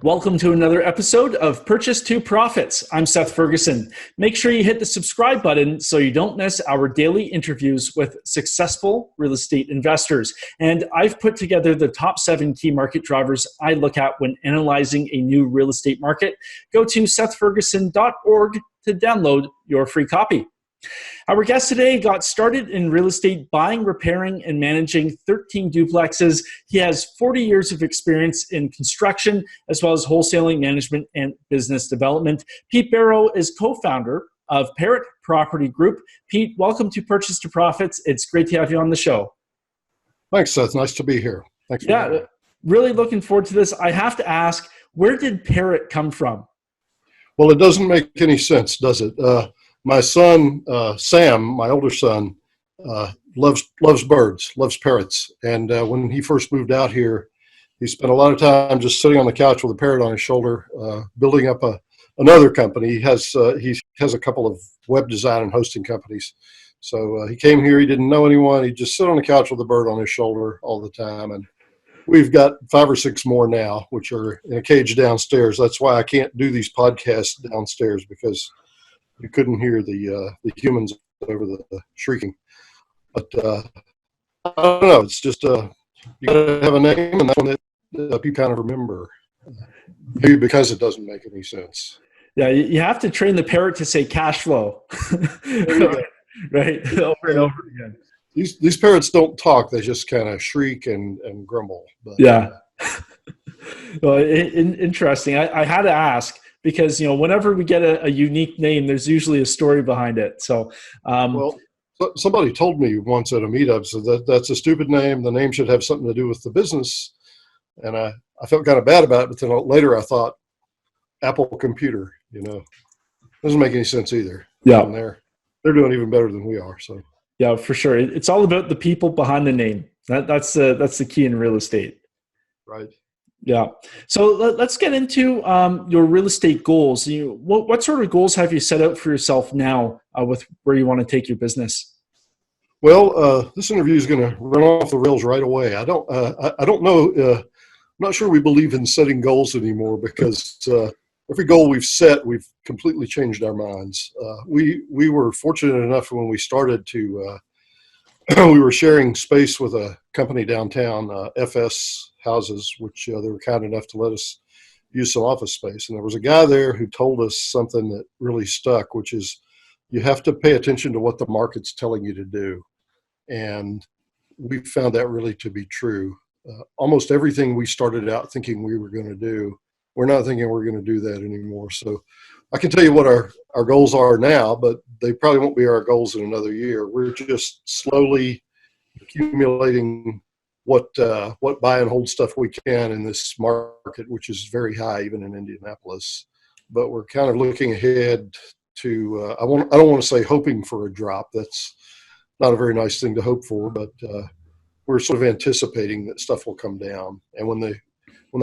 Welcome to another episode of Purchase to Profits. I'm Seth Ferguson. Make sure you hit the subscribe button so you don't miss our daily interviews with successful real estate investors. And I've put together the top 7 key market drivers I look at when analyzing a new real estate market. Go to sethferguson.org to download your free copy. Our guest today got started in real estate buying, repairing, and managing 13 duplexes. He has 40 years of experience in construction, as well as wholesaling, management, and business development. Pete Barrow is co-founder of Parrot Property Group. Pete, welcome to Purchase to Profits. It's great to have you on the show. Thanks, Seth. Nice to be here. Thanks. Really looking forward to this. I have to ask, where did Parrot come from? Well, it doesn't make any sense, does it? My son, Sam, my older son, loves birds, loves parrots. And when he first moved out here, he spent a lot of time just sitting on the couch with a parrot on his shoulder, building up another company. He has a couple of web design and hosting companies. So he came here, he didn't know anyone. He'd just sit on the couch with a bird on his shoulder all the time. And we've got 5 or 6 more now, which are in a cage downstairs. That's why I can't do these podcasts downstairs, because you couldn't hear the humans over the shrieking. But I don't know. It's just you gotta have a name, and that's one that people kind of remember. Maybe because it doesn't make any sense. Yeah, you have to train the parrot to say cash flow, right? Over and over again. These parrots don't talk; they just kind of shriek and grumble. But, yeah. Well, interesting. I had to ask, because whenever we get a unique name, there's usually a story behind it. So, well, somebody told me once at a meetup, so that's a stupid name. The name should have something to do with the business, and I felt kind of bad about it. But then later I thought, Apple Computer, doesn't make any sense either. Yeah, and they're doing even better than we are. So yeah, for sure. It's all about the people behind the name. That's the key in real estate. Right. Yeah. So let's get into your real estate goals. What sort of goals have you set out for yourself now with where you want to take your business? Well, this interview is going to run off the rails right away. I don't know. I'm not sure we believe in setting goals anymore, because every goal we've set, we've completely changed our minds. We were fortunate enough when we started to, we were sharing space with a company downtown, FS Houses, which they were kind enough to let us use some office space. And there was a guy there who told us something that really stuck, which is you have to pay attention to what the market's telling you to do. And we found that really to be true. Almost everything we started out thinking we were going to do, we're not thinking we're going to do that anymore. So I can tell you what our goals are now, but they probably won't be our goals in another year. We're just slowly accumulating what buy and hold stuff we can in this market, which is very high even in Indianapolis. But we're kind of looking ahead to I don't want to say hoping for a drop. That's not a very nice thing to hope for, but we're sort of anticipating that stuff will come down. And when the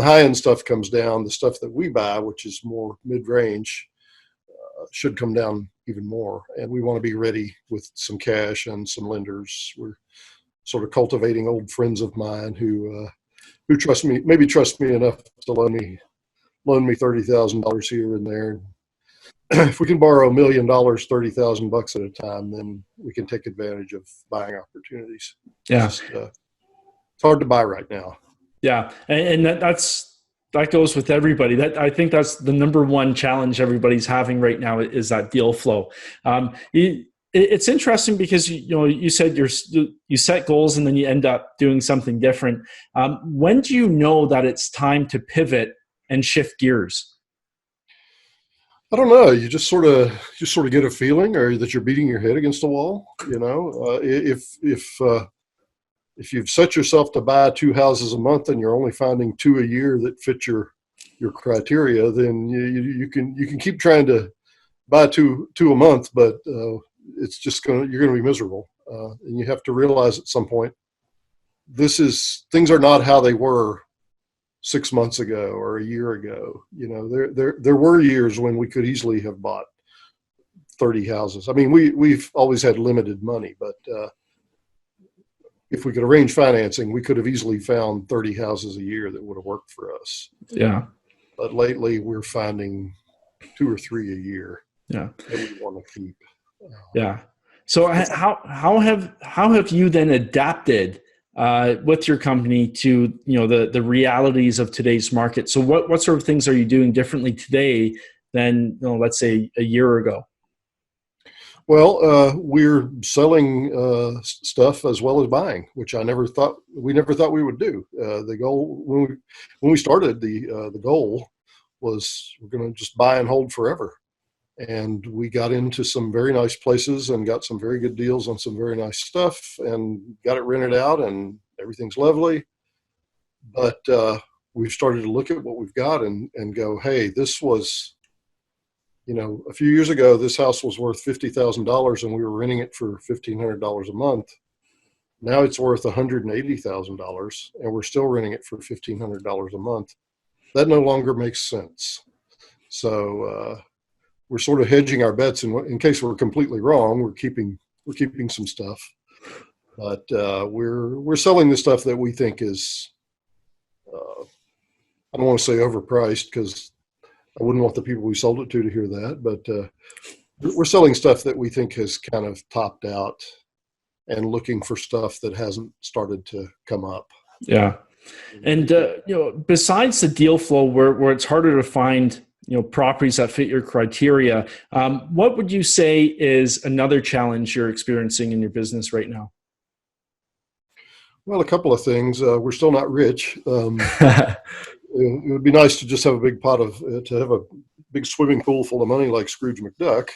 high end stuff comes down, the stuff that we buy, which is more mid range, should come down even more. And we want to be ready with some cash and some lenders. We're sort of cultivating old friends of mine who trust me enough to loan me $30,000 here and there. If we can borrow $1 million, $30,000 at a time, then we can take advantage of buying opportunities. Yeah, it's hard to buy right now. Yeah, and that goes with everybody. I think that's the number one challenge everybody's having right now, is that deal flow. It's interesting because you said you set goals and then you end up doing something different. When do you know that it's time to pivot and shift gears? I don't know. You just sort of get a feeling, or that you're beating your head against a wall. If you've set yourself to buy 2 houses a month and you're only finding 2 a year that fit your criteria, then you can keep trying to buy two a month, but it's just you're going to be miserable. And you have to realize at some point, things are not how they were 6 months ago or a year ago. There were years when we could easily have bought 30 houses. I mean, we've always had limited money, but if we could arrange financing, we could have easily found 30 houses a year that would have worked for us. Yeah. but lately we're finding 2 or 3 a year Yeah. that we want to keep. Yeah. So how have you then adapted with your company to the realities of today's market? So what sort of things are you doing differently today than let's say a year ago? Well, we're selling stuff as well as buying, which we never thought we would do. The goal when we started, the goal was we're going to just buy and hold forever. And we got into some very nice places and got some very good deals on some very nice stuff and got it rented out and everything's lovely. But we've started to look at what we've got and go, hey, this was, a few years ago, this house was worth $50,000 and we were renting it for $1,500 a month. Now it's worth $180,000 and we're still renting it for $1,500 a month. That no longer makes sense. So we're sort of hedging our bets in case we're completely wrong. We're keeping some stuff, but we're selling the stuff that we think is I don't want to say overpriced because I wouldn't want the people we sold it to hear that, but we're selling stuff that we think has kind of topped out and looking for stuff that hasn't started to come up. Yeah. And besides the deal flow where it's harder to find properties that fit your criteria, what would you say is another challenge you're experiencing in your business right now? Well, a couple of things. We're still not rich. It would be nice to just have a big to have a big swimming pool full of money like Scrooge McDuck,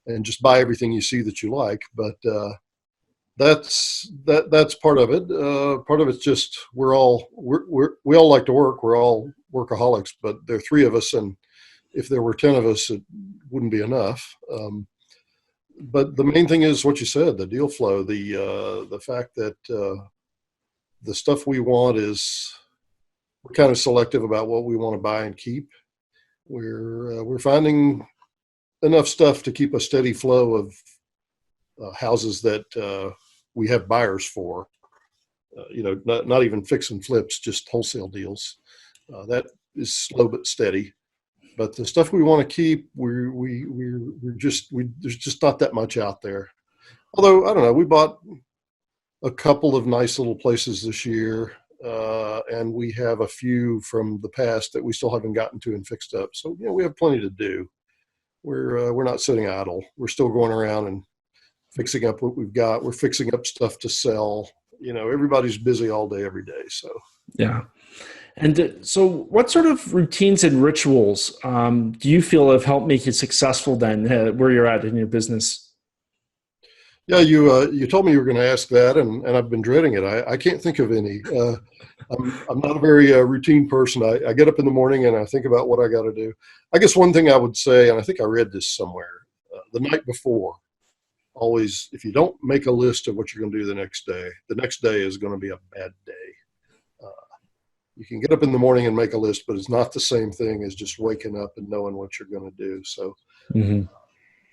and just buy everything you see that you like. But that's part of it. Part of it's just we all like to work. We're all workaholics, but there are 3 of us, and if there were 10 of us, it wouldn't be enough. But the main thing is what you said: the deal flow, the fact that the stuff we want we're kind of selective about what we want to buy and keep. We're finding enough stuff to keep a steady flow of houses that we have buyers for. Not even fix and flips, just wholesale deals. That is slow but steady. But the stuff we want to keep, there's just not that much out there. Although I don't know, we bought a couple of nice little places this year, and we have a few from the past that we still haven't gotten to and fixed up. So we have plenty to do. We're not sitting idle. We're still going around and fixing up what we've got. We're fixing up stuff to sell. Everybody's busy all day, every day. So yeah. And so what sort of routines and rituals do you feel have helped make you successful then where you're at in your business? Yeah, you told me you were going to ask that, and I've been dreading it. I can't think of any. I'm not a very routine person. I get up in the morning and I think about what I got to do. I guess one thing I would say, and I think I read this somewhere, the night before, always, if you don't make a list of what you're going to do the next day is going to be a bad day. You can get up in the morning and make a list, but it's not the same thing as just waking up and knowing what you're going to do. So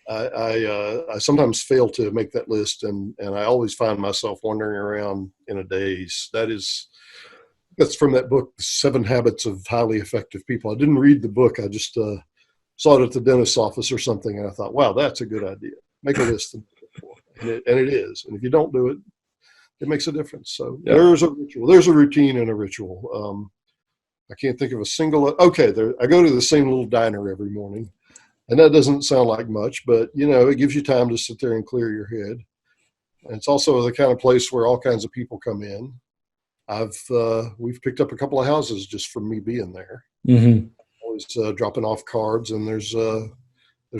I sometimes fail to make that list, and I always find myself wandering around in a daze. That's from that book, 7 Habits of Highly Effective People. I didn't read the book. I just saw it at the dentist's office or something, and I thought, wow, that's a good idea. Make a list. And it is. And if you don't do it, it makes a difference. So yeah. There's a ritual. There's a routine and a ritual. I can't think of a single. Okay, I go to the same little diner every morning, and that doesn't sound like much, but it gives you time to sit there and clear your head. And it's also the kind of place where all kinds of people come in. We've picked up a couple of houses just from me being there. Mm-hmm. Always dropping off cards, and there's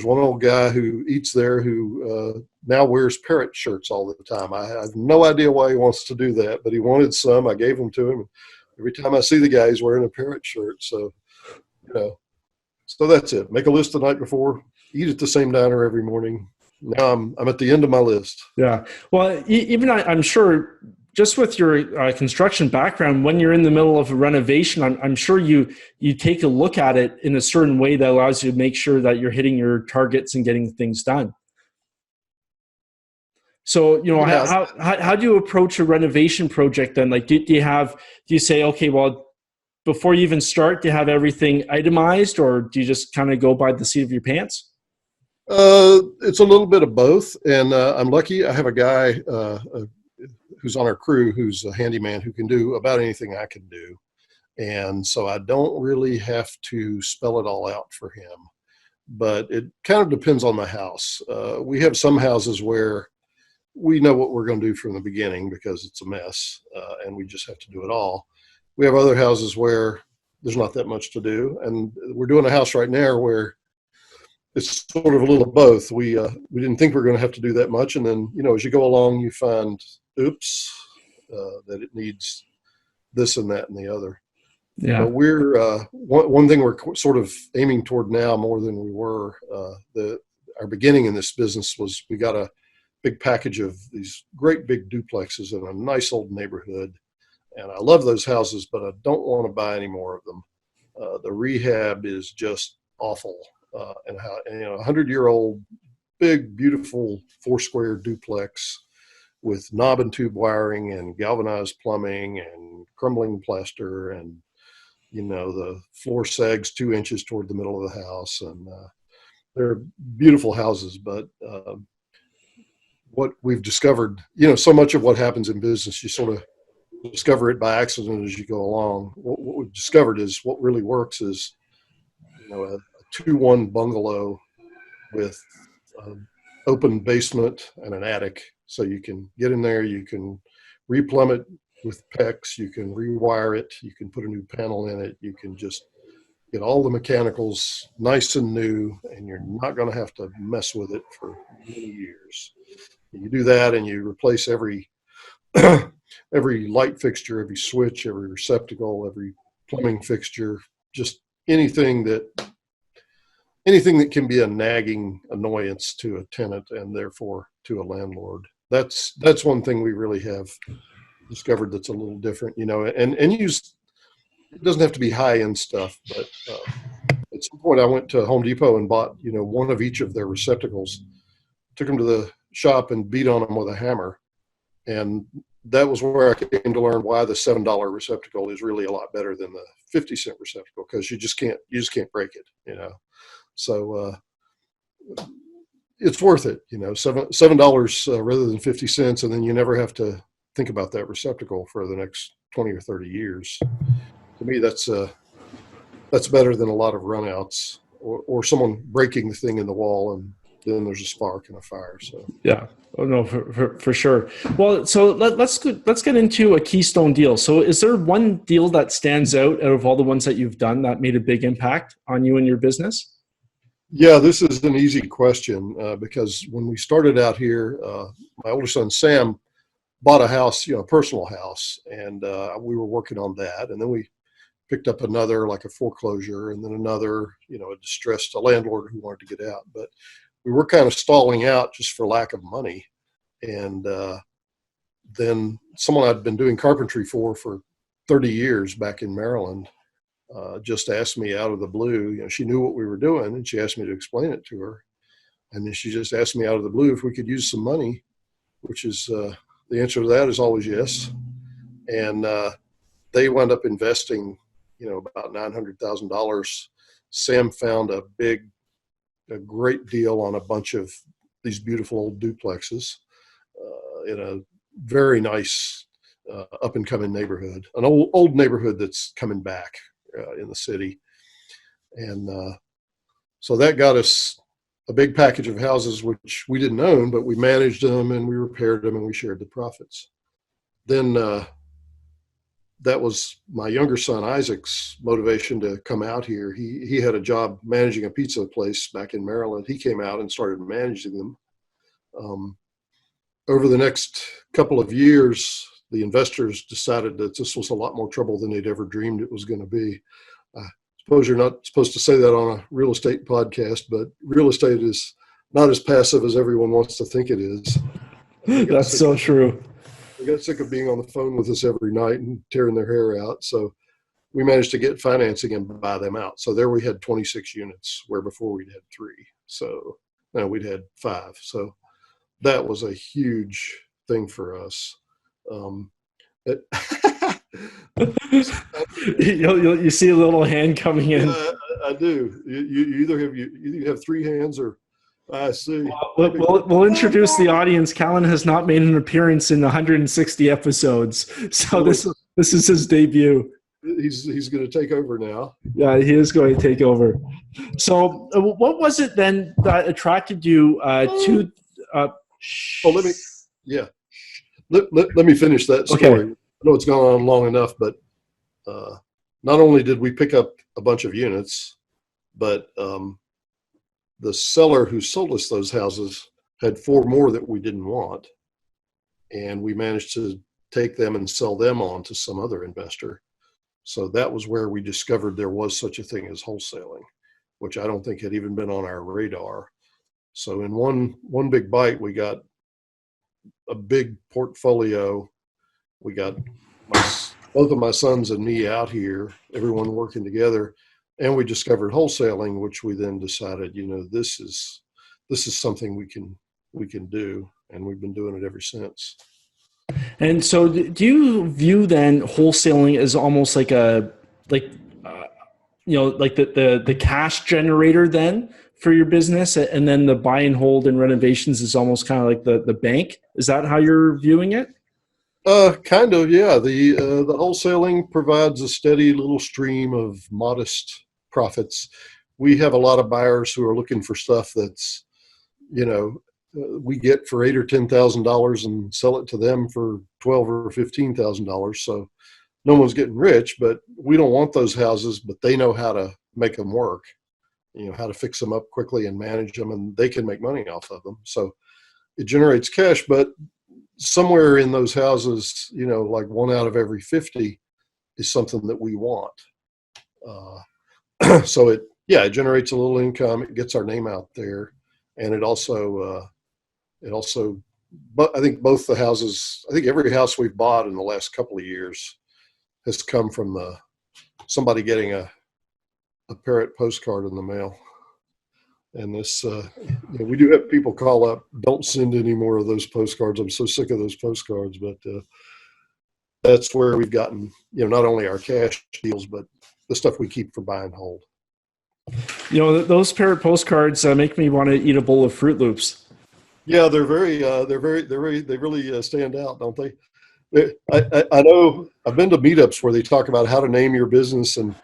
one old guy who eats there who now wears Parrot shirts all the time. I have no idea why he wants to do that, but he wanted some. I gave them to him. Every time I see the guy, he's wearing a Parrot shirt. So, so that's it. Make a list the night before. Eat at the same diner every morning. Now I'm at the end of my list. Yeah. Well, even I'm sure just with your construction background, when you're in the middle of a renovation, I'm sure you take a look at it in a certain way that allows you to make sure that you're hitting your targets and getting things done. So, how do you approach a renovation project then? Like, do you say, okay, well, before you even start, do you have everything itemized, or do you just kind of go by the seat of your pants? It's a little bit of both, and I'm lucky. I have a guy who's on our crew who's a handyman who can do about anything I can do, and so I don't really have to spell it all out for him. But it kind of depends on the house. We have some houses where we know what we're going to do from the beginning because it's a mess, and we just have to do it all. We have other houses where there's not that much to do, and we're doing a house right now where it's sort of a little of both. We didn't think we were going to have to do that much, and then as you go along, you find, oops, that it needs this and that and the other. Yeah. But we're one thing we're sort of aiming toward now more than we were. Our beginning in this business was we got a big package of these great big duplexes in a nice old neighborhood, and I love those houses, but I don't want to buy any more of them. The rehab is just awful, and 100-year-old big beautiful 4 square duplex with knob and tube wiring and galvanized plumbing and crumbling plaster, and the floor sags 2 inches toward the middle of the house, and they're beautiful houses. But what we've discovered, so much of what happens in business, you sort of discover it by accident as you go along. What we've discovered is what really works is, a 2-1 bungalow with an open basement and an attic. So you can get in there, you can replumb it with PEX, you can rewire it, you can put a new panel in it, you can just get all the mechanicals nice and new, and you're not going to have to mess with it for many years. You do that, and you replace every every light fixture, every switch, every receptacle, every plumbing fixture, just anything that can be a nagging annoyance to a tenant and therefore to a landlord. That's one thing we really have discovered that's a little different, and use. It doesn't have to be high end stuff, but at some point I went to Home Depot and bought, one of each of their receptacles, took them to the shop and beat on them with a hammer. And that was where I came to learn why the $7 receptacle is really a lot better than the 50-cent receptacle, because you just can't break it, So it's worth it, $7 rather than 50 cents, and then you never have to think about that receptacle for the next 20 or 30 years. To me, that's better than a lot of runouts or someone breaking the thing in the wall and then there's a spark and a fire. So Yeah. Oh no, for sure. Well, so let's get into a Keystone deal. So, is there one deal that stands out of all the ones that you've done that made a big impact on you and your business? yeah, this is an easy question because when we started out here, my older son Sam bought a house, a personal house, and we were working on that, and then we picked up another, like a foreclosure, and then another, a landlord who wanted to get out. But we were kind of stalling out just for lack of money. And then someone I'd been doing carpentry for 30 years back in Maryland just asked me out of the blue. She knew what we were doing, and she asked me to explain it to her. And then she just asked me out of the blue if we could use some money, which is the answer to that is always yes. And they wound up investing, about $900,000. Sam found a great deal on a bunch of these beautiful old duplexes in a very nice up and coming neighborhood, an old neighborhood that's coming back in the city. And so that got us a big package of houses, which we didn't own, but we managed them and we repaired them and we shared the profits. Then that was my younger son Isaac's motivation to come out here. He had a job managing a pizza place back in Maryland. He came out and started managing them. Over the next couple of years, the investors decided that this was a lot more trouble than they'd ever dreamed it was going to be. I suppose you're not supposed to say that on a real estate podcast, but real estate is not as passive as everyone wants to think it is. That's so true. They got sick of being on the phone with us every night and tearing their hair out. So we managed to get financing and buy them out. So there we had 26 units, where before we'd had 3. So now we'd had 5. So that was a huge thing for us. You see a little hand coming in. Yeah, I do. You either have three hands or I see. Maybe. We'll introduce the audience. Callan has not made an appearance in 160 episodes, so Well, this is his debut. he's going to take over now. Yeah, he is going to take over. So, what was it then that attracted you to? Oh, yeah. Let me finish that story. Okay. I know it's gone on long enough, but not only did we pick up a bunch of units, but the seller who sold us those houses had four more that we didn't want. And we managed to take them and sell them on to some other investor. So that was where we discovered there was such a thing as wholesaling, which I don't think had even been on our radar. So in one big bite, we got a big portfolio. We got both of my sons and me out here, everyone working together, and we discovered wholesaling, which we then decided, this is something we can do, and we've been doing it ever since. And so, do you view then wholesaling as almost like like the cash generator then for your business, and then the buy and hold and renovations is almost kind of like the bank? Is that how you're viewing it? Kind of, yeah. The wholesaling provides a steady little stream of modest profits. We have a lot of buyers who are looking for stuff that's, we get for $8,000 or $10,000 and sell it to them for $12,000 or $15,000. So no one's getting rich, but we don't want those houses. But they know how to make them work. How to fix them up quickly and manage them, and they can make money off of them. So it generates cash, but somewhere in those houses, like 1 out of every 50 is something that we want. So it generates a little income. It gets our name out there. And but I think both the houses, I think every house we've bought in the last couple of years has come from somebody getting a Parrot postcard in the mail. And this, we do have people call up, don't send any more of those postcards. I'm so sick of those postcards. But that's where we've gotten, not only our cash deals, but the stuff we keep for buy and hold. Those Parrot postcards make me want to eat a bowl of Fruit Loops. Yeah, they really stand out, don't they? I know I've been to meetups where they talk about how to name your business, and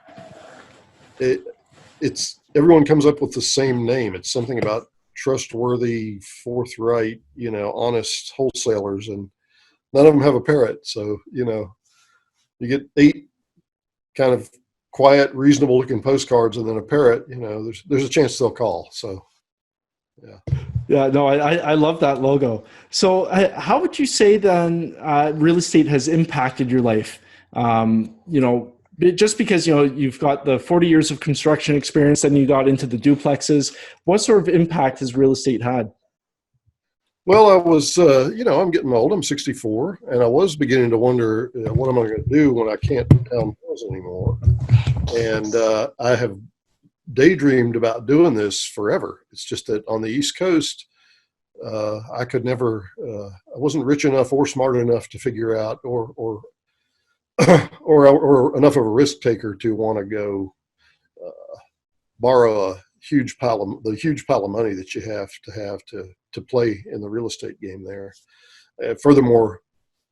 it's everyone comes up with the same name. It's something about trustworthy, forthright, honest wholesalers, and none of them have a parrot. So, you get 8 kind of quiet, reasonable looking postcards, and then a parrot, there's a chance they'll call. So, yeah. Yeah, no, I love that logo. So how would you say then real estate has impacted your life? Just because, you've got the 40 years of construction experience, then you got into the duplexes. What sort of impact has real estate had? Well, I was, I'm getting old. I'm 64, and I was beginning to wonder, what am I going to do when I can't pound bills anymore? And I have daydreamed about doing this forever. It's just that on the East Coast, I could never, I wasn't rich enough or smart enough to figure out, or enough of a risk taker to want to go borrow the huge pile of money that you have to play in the real estate game there. Furthermore,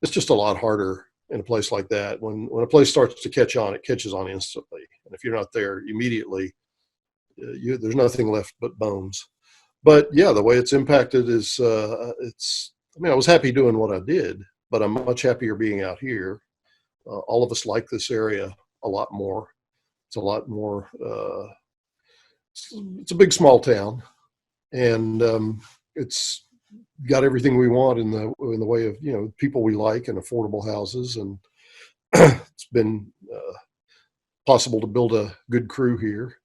it's just a lot harder in a place like that. When a place starts to catch on, it catches on instantly. And if you're not there immediately, there's nothing left but bones. But yeah, the way it's impacted is I was happy doing what I did, but I'm much happier being out here. All of us like this area a lot more. It's a lot more, it's a big, small town, and it's got everything we want in the way of, people we like and affordable houses. And it's been possible to build a good crew here.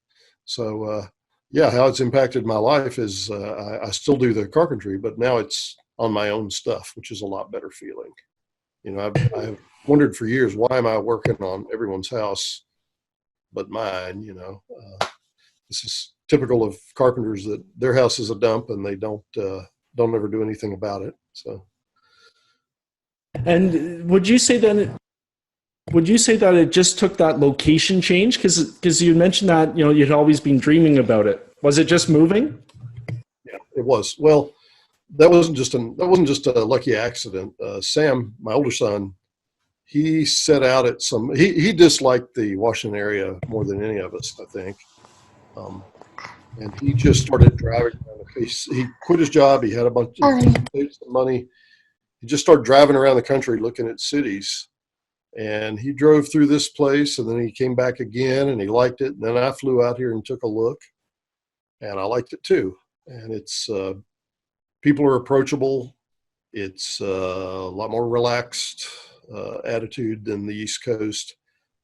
So, how it's impacted my life is I still do the carpentry, but now it's on my own stuff, which is a lot better feeling. I've wondered for years, why am I working on everyone's house but mine? This is typical of carpenters, that their house is a dump and they don't ever do anything about it. So. And would you say then Would you say that it just took that location change? Because you mentioned that you'd always been dreaming about it. Was it just moving? Yeah, it was. Well, that wasn't just a lucky accident. Sam, my older son, he set out at he disliked the Washington area more than any of us, I think. Um, and he just started driving around the place. He quit his job. He had a bunch of saved some money. He just started driving around the country looking at cities. And he drove through this place, and then he came back again, and he liked it. And then I flew out here and took a look, and I liked it too. And it's people are approachable. It's a lot more relaxed attitude than the East Coast,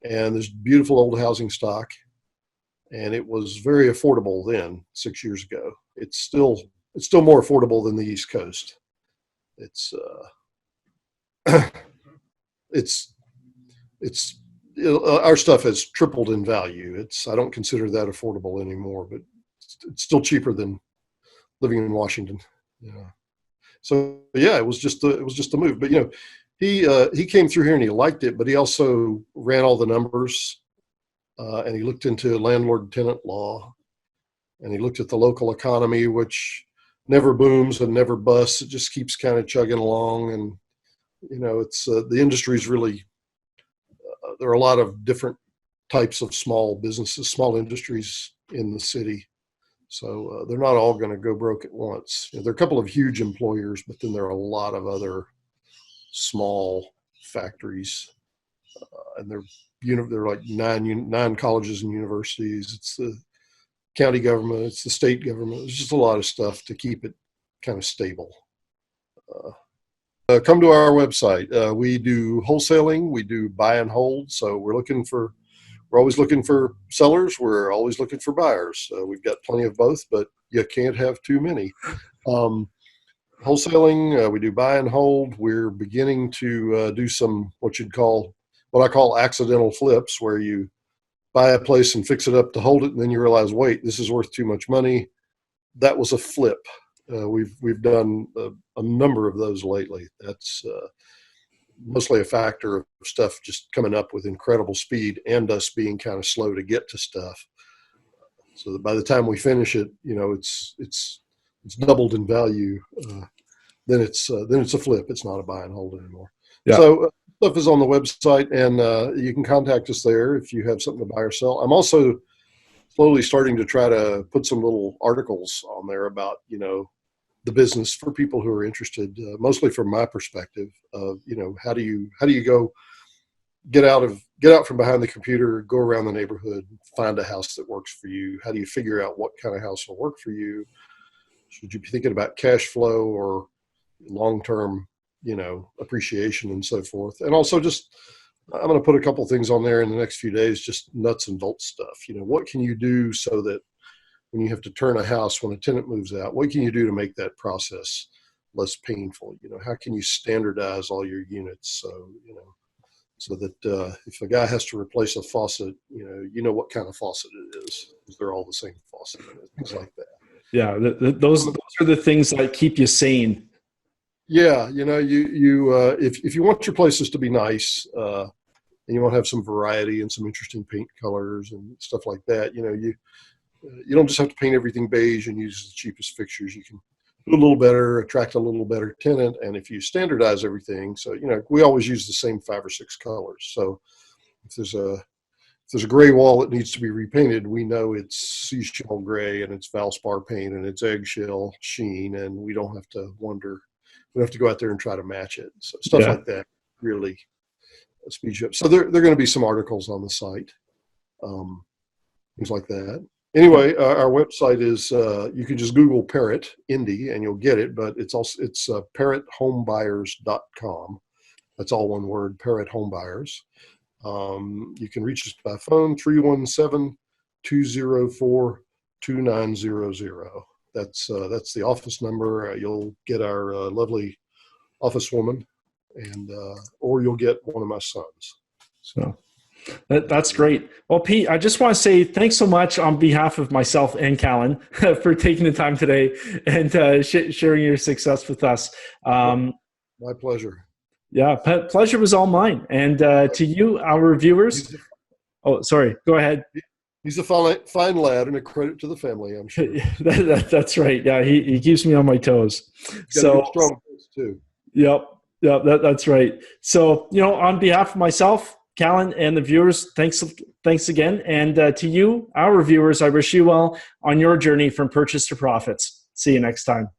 and there's beautiful old housing stock. And it was very affordable then, 6 years ago. It's still more affordable than the East Coast. It's it's it's our stuff has tripled in value. I don't consider that affordable anymore, but it's still cheaper than living in Washington. Yeah. So yeah, it was just a move. But he came through here and he liked it, but he also ran all the numbers, and he looked into landlord tenant law, and he looked at the local economy, which never booms and never busts. It just keeps kind of chugging along, and it's the industry's really there are a lot of different types of small businesses, small industries in the city. So they're not all going to go broke at once. There are a couple of huge employers, but then there are a lot of other small factories, and they're like nine colleges and universities. It's the county government, it's the state government. There's just a lot of stuff to keep it kind of stable. Come to our website. We do wholesaling. We do buy and hold. So we're always looking for sellers. We're always looking for buyers. We've got plenty of both, but you can't have too many. Wholesaling, we do buy and hold. We're beginning to do some what I call accidental flips, where you buy a place and fix it up to hold it, and then you realize, wait, this is worth too much money. That was a flip. We've done a number of those lately. That's mostly a factor of stuff just coming up with incredible speed and us being kind of slow to get to stuff. So that by the time we finish it, it's doubled in value. Then it's a flip. It's not a buy and hold anymore. Yeah. So stuff is on the website, and you can contact us there if you have something to buy or sell. I'm also slowly starting to try to put some little articles on there about the business for people who are interested, mostly from my perspective of how do you go get out from behind the computer, go around the neighborhood, find a house that works for you. How do you figure out what kind of house will work for you? Should you be thinking about cash flow or long-term appreciation and so forth? And also I'm going to put a couple things on there in the next few days, just nuts and bolts stuff. What can you do so that when you have to turn a house, when a tenant moves out, what can you do to make that process less painful? How can you standardize all your units so that if a guy has to replace a faucet, you know what kind of faucet it is, because they're all the same faucet, things like that. Yeah, those are the things that keep you sane. Yeah, if you want your places to be nice, and you want to have some variety and some interesting paint colors and stuff like that, you don't just have to paint everything beige and use the cheapest fixtures. You can do a little better, attract a little better tenant. And if you standardize everything, so, we always use the same 5 or 6 colors. So if there's a gray wall that needs to be repainted, we know it's seashell gray and it's Valspar paint and it's eggshell sheen, and we don't have to wonder. We don't have to go out there and try to match it. So stuff like that really speeds you up. So there are going to be some articles on the site, things like that. Anyway, our website is, you can just Google Parrot Indy and you'll get it, but it's parrothomebuyers.com. That's all one word, Parrot Homebuyers. You can reach us by phone, 317-204-2900. That's the office number. You'll get our lovely office woman, and or you'll get one of my sons. So that's great. Well, Pete, I just want to say thanks so much on behalf of myself and Callan for taking the time today and sharing your success with us. My pleasure. Yeah, pleasure was all mine. And to you, our viewers. Oh, sorry. Go ahead. He's a fine lad and a credit to the family, I'm sure. That's right. Yeah, he keeps me on my toes. He's got a good, strong voice too. Yep. That's right. So, on behalf of myself, Callan, and the viewers, thanks again. And to you, our viewers, I wish you well on your journey from purchase to profits. See you next time.